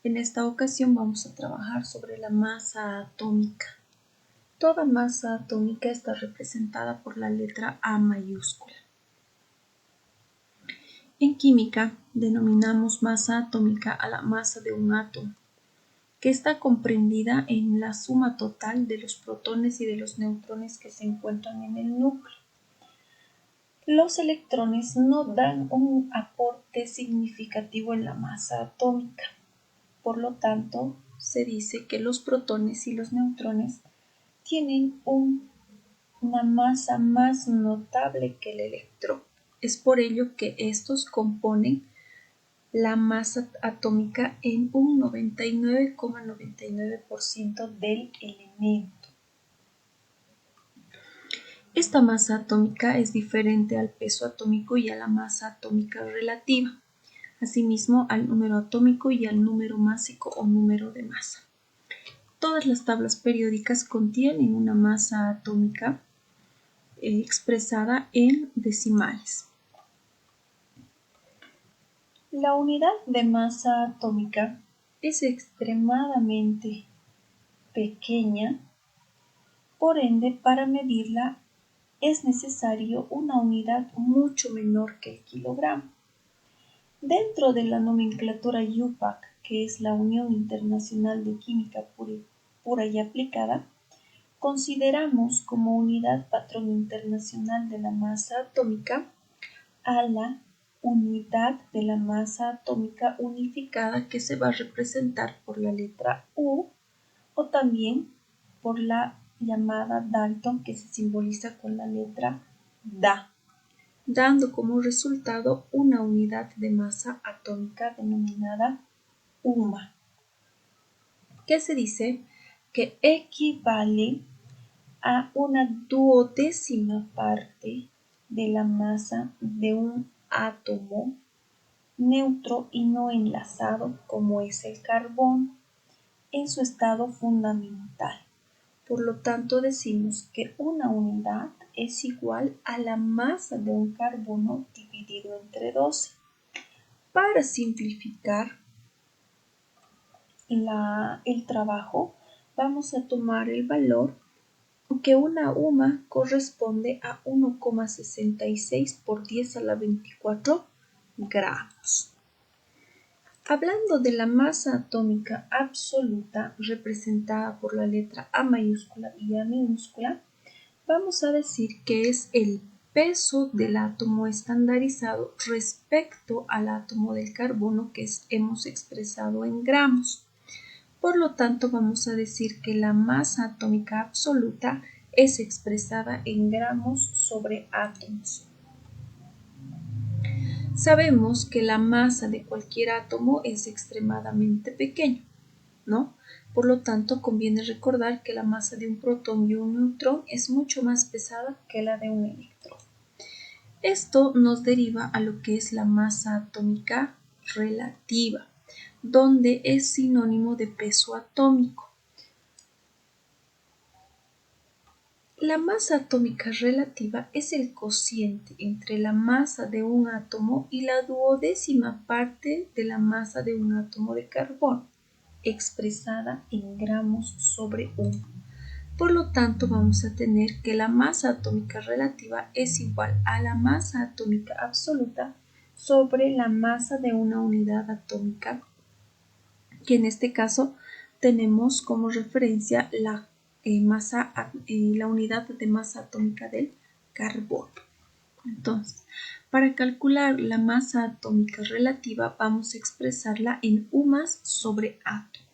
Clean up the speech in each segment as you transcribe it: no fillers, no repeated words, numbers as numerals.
En esta ocasión vamos a trabajar sobre la masa atómica. Toda masa atómica está representada por la letra A mayúscula. En química denominamos masa atómica a la masa de un átomo, que está comprendida en la suma total de los protones y de los neutrones que se encuentran en el núcleo. Los electrones no dan un aporte significativo en la masa atómica. Por lo tanto, se dice que los protones y los neutrones tienen una masa más notable que el electrón. Es por ello que estos componen la masa atómica en un 99,99% del elemento. Esta masa atómica es diferente al peso atómico y a la masa atómica relativa, asimismo al número atómico y al número másico o número de masa. Todas las tablas periódicas contienen una masa atómica expresada en decimales. La unidad de masa atómica es extremadamente pequeña, por ende, para medirla es necesario una unidad mucho menor que el kilogramo. Dentro de la nomenclatura UPAC, que es la Unión Internacional de Química Pura y Aplicada, consideramos como unidad patrón internacional de la masa atómica a la unidad de la masa atómica unificada, que se va a representar por la letra U o también por la llamada Dalton, que se simboliza con la letra Da, dando como resultado una unidad de masa atómica denominada UMA, que se dice que equivale a una duodécima parte de la masa de un átomo neutro y no enlazado, como es el carbón, en su estado fundamental. Por lo tanto, decimos que una unidad es igual a la masa de un carbono dividido entre 12. Para simplificar el trabajo, vamos a tomar el valor que una UMA corresponde a 1,66 por 10 a la 24 gramos. Hablando de la masa atómica absoluta representada por la letra A mayúscula y A minúscula, vamos a decir que es el peso del átomo estandarizado respecto al átomo del carbono que hemos expresado en gramos. Por lo tanto, vamos a decir que la masa atómica absoluta es expresada en gramos sobre átomos. Sabemos que la masa de cualquier átomo es extremadamente pequeña, ¿no? Por lo tanto, conviene recordar que la masa de un protón y un neutrón es mucho más pesada que la de un electrón. Esto nos deriva a lo que es la masa atómica relativa, donde es sinónimo de peso atómico. La masa atómica relativa es el cociente entre la masa de un átomo y la duodécima parte de la masa de un átomo de carbono, expresada en gramos sobre 1. Por lo tanto, vamos a tener que la masa atómica relativa es igual a la masa atómica absoluta sobre la masa de una unidad atómica, que en este caso tenemos como referencia la unidad de masa atómica del carbono. Entonces, para calcular la masa atómica relativa vamos a expresarla en UMAS sobre átomo.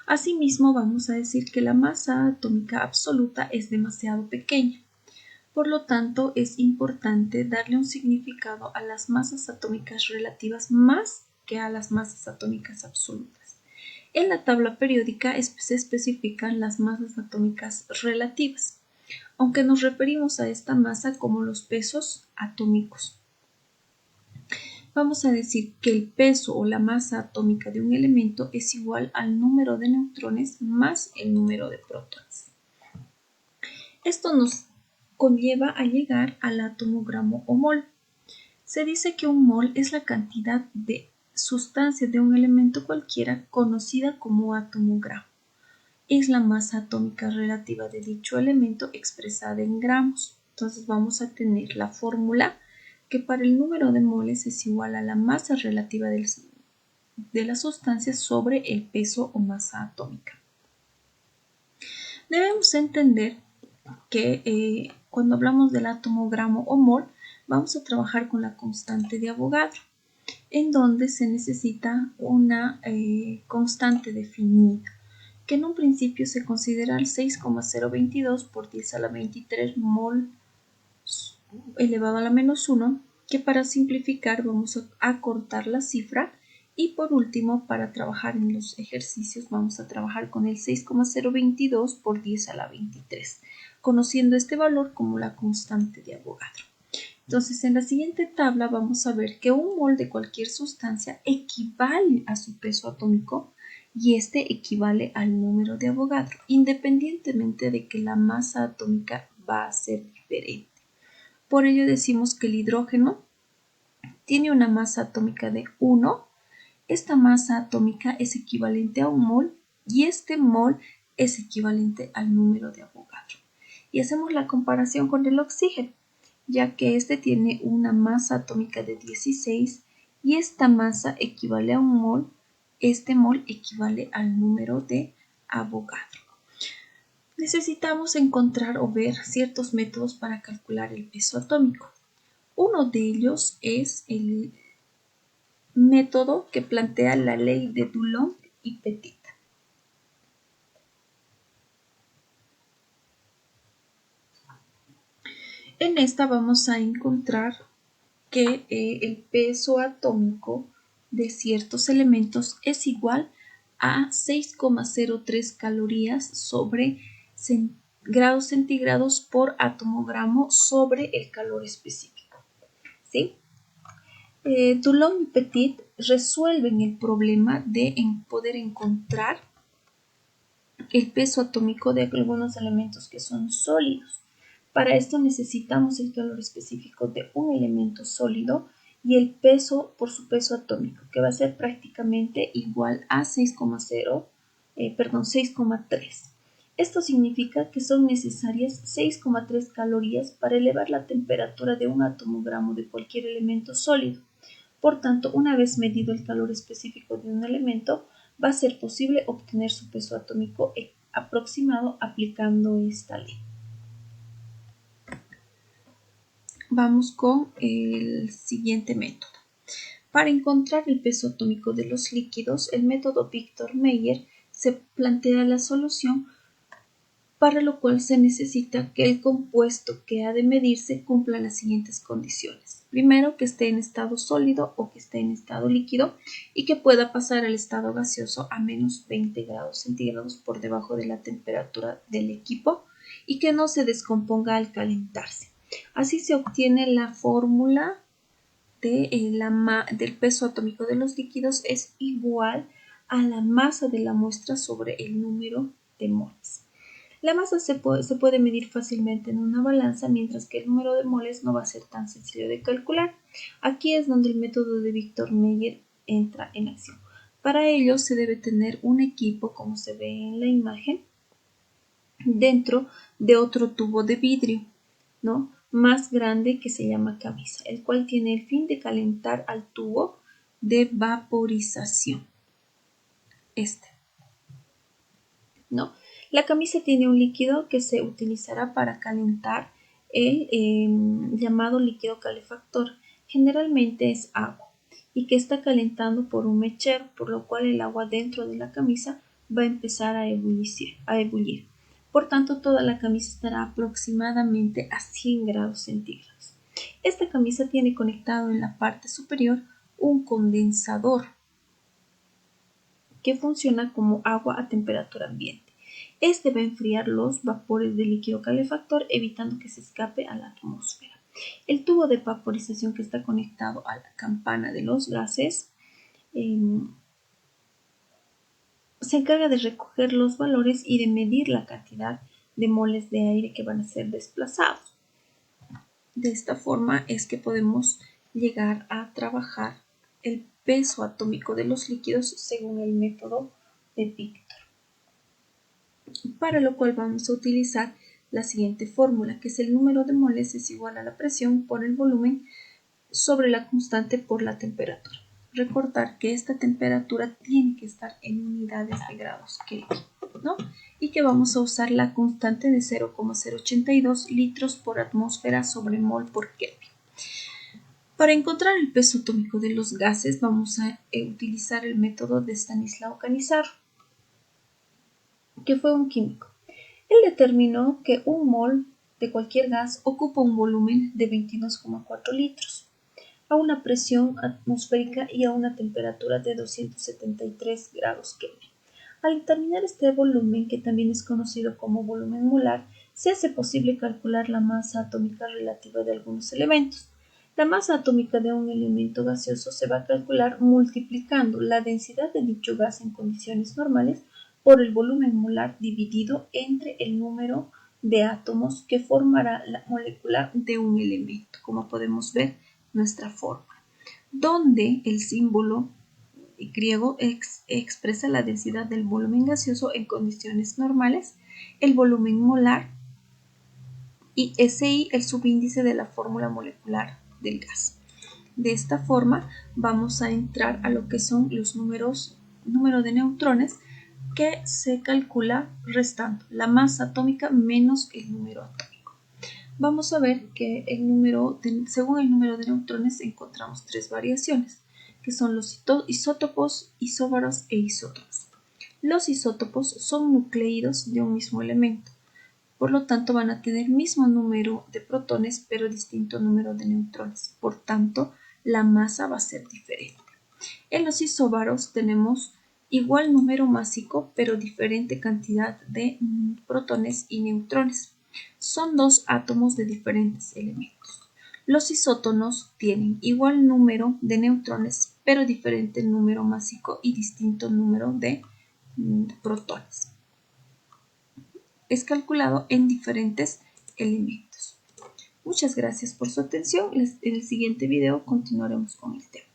Asimismo, vamos a decir que la masa atómica absoluta es demasiado pequeña. Por lo tanto, es importante darle un significado a las masas atómicas relativas más que a las masas atómicas absolutas. En la tabla periódica se especifican las masas atómicas relativas, aunque nos referimos a esta masa como los pesos atómicos. Vamos a decir que el peso o la masa atómica de un elemento es igual al número de neutrones más el número de protones. Esto nos conlleva a llegar al átomo, gramo o mol. Se dice que un mol es la cantidad de sustancia de un elemento cualquiera conocida como átomo gramo. Es la masa atómica relativa de dicho elemento expresada en gramos. Entonces vamos a tener la fórmula que para el número de moles es igual a la masa relativa de la sustancia sobre el peso o masa atómica. Debemos entender que cuando hablamos del átomo, gramo o mol, vamos a trabajar con la constante de Avogadro, en donde se necesita una constante definida, que en un principio se considera el 6,022 por 10 a la 23 mol elevado a la menos 1, que para simplificar vamos a acortar la cifra. Y por último, para trabajar en los ejercicios, vamos a trabajar con el 6,022 por 10 a la 23, conociendo este valor como la constante de Avogadro. Entonces, en la siguiente tabla vamos a ver que un mol de cualquier sustancia equivale a su peso atómico y este equivale al número de Avogadro, independientemente de que la masa atómica va a ser diferente. Por ello decimos que el hidrógeno tiene una masa atómica de 1. Esta masa atómica es equivalente a un mol y este mol es equivalente al número de Avogadro. Y hacemos la comparación con el oxígeno, ya que este tiene una masa atómica de 16 y esta masa equivale a un mol. Este mol equivale al número de Avogadro. Necesitamos encontrar o ver ciertos métodos para calcular el peso atómico. Uno de ellos es el método que plantea la ley de Dulong y Petit. En esta vamos a encontrar que el peso atómico de ciertos elementos es igual a 6,03 calorías sobre grados centígrados por átomo gramo sobre el calor específico. ¿Sí? Dulong y Petit resuelven el problema de poder encontrar el peso atómico de algunos elementos que son sólidos. Para esto necesitamos el calor específico de un elemento sólido y el peso por su peso atómico, que va a ser prácticamente igual a 6,3. Esto significa que son necesarias 6,3 calorías para elevar la temperatura de un átomo gramo de cualquier elemento sólido. Por tanto, una vez medido el calor específico de un elemento, va a ser posible obtener su peso atómico aproximado aplicando esta ley. Vamos con el siguiente método. Para encontrar el peso atómico de los líquidos, el método Victor Meyer se plantea la solución, para lo cual se necesita que el compuesto que ha de medirse cumpla las siguientes condiciones. Primero, que esté en estado sólido o que esté en estado líquido y que pueda pasar al estado gaseoso a menos 20 grados centígrados por debajo de la temperatura del equipo y que no se descomponga al calentarse. Así se obtiene la fórmula del peso atómico de los líquidos es igual a la masa de la muestra sobre el número de moles. La masa se puede medir fácilmente en una balanza, mientras que el número de moles no va a ser tan sencillo de calcular. Aquí es donde el método de Victor Meyer entra en acción. Para ello se debe tener un equipo, como se ve en la imagen, dentro de otro tubo de vidrio, ¿no?, más grande, que se llama camisa, el cual tiene el fin de calentar al tubo de vaporización. ¿No? La camisa tiene un líquido que se utilizará para calentar el llamado líquido calefactor. Generalmente es agua y que está calentando por un mechero, por lo cual el agua dentro de la camisa va a empezar a ebullir. Por tanto, toda la camisa estará aproximadamente a 100 grados centígrados. Esta camisa tiene conectado en la parte superior un condensador que funciona como agua a temperatura ambiente. Este va a enfriar los vapores del líquido calefactor, evitando que se escape a la atmósfera. El tubo de vaporización que está conectado a la campana de los gases se encarga de recoger los valores y de medir la cantidad de moles de aire que van a ser desplazados. De esta forma es que podemos llegar a trabajar el peso atómico de los líquidos según el método de Victor. Para lo cual vamos a utilizar la siguiente fórmula, que es el número de moles es igual a la presión por el volumen sobre la constante por la temperatura. Recordar que esta temperatura tiene que estar en unidades de grados Kelvin, ¿no? Y que vamos a usar la constante de 0,082 litros por atmósfera sobre mol por Kelvin. Para encontrar el peso atómico de los gases vamos a utilizar el método de Stanislao Cannizzaro, que fue un químico. Él determinó que un mol de cualquier gas ocupa un volumen de 22,4 litros a una presión atmosférica y a una temperatura de 273 grados Kelvin. Al determinar este volumen, que también es conocido como volumen molar, se hace posible calcular la masa atómica relativa de algunos elementos. La masa atómica de un elemento gaseoso se va a calcular multiplicando la densidad de dicho gas en condiciones normales por el volumen molar dividido entre el número de átomos que formará la molécula de un elemento, como podemos ver nuestra fórmula, donde el símbolo griego expresa la densidad del volumen gaseoso en condiciones normales, el volumen molar y SI el subíndice de la fórmula molecular del gas. De esta forma vamos a entrar a lo que son los número de neutrones, que se calcula restando la masa atómica menos el número atómico. Vamos a ver que según el número de neutrones encontramos tres variaciones, que son los isótopos, isóbaros e isótonos. Los isótopos son nucleídos de un mismo elemento, por lo tanto van a tener mismo número de protones pero distinto número de neutrones, por tanto la masa va a ser diferente. En los isóbaros tenemos igual número másico pero diferente cantidad de protones y neutrones. Son dos átomos de diferentes elementos. Los isótonos tienen igual número de neutrones pero diferente número másico y distinto número de protones. Es calculado en diferentes elementos. Muchas gracias por su atención. En el siguiente video continuaremos con el tema.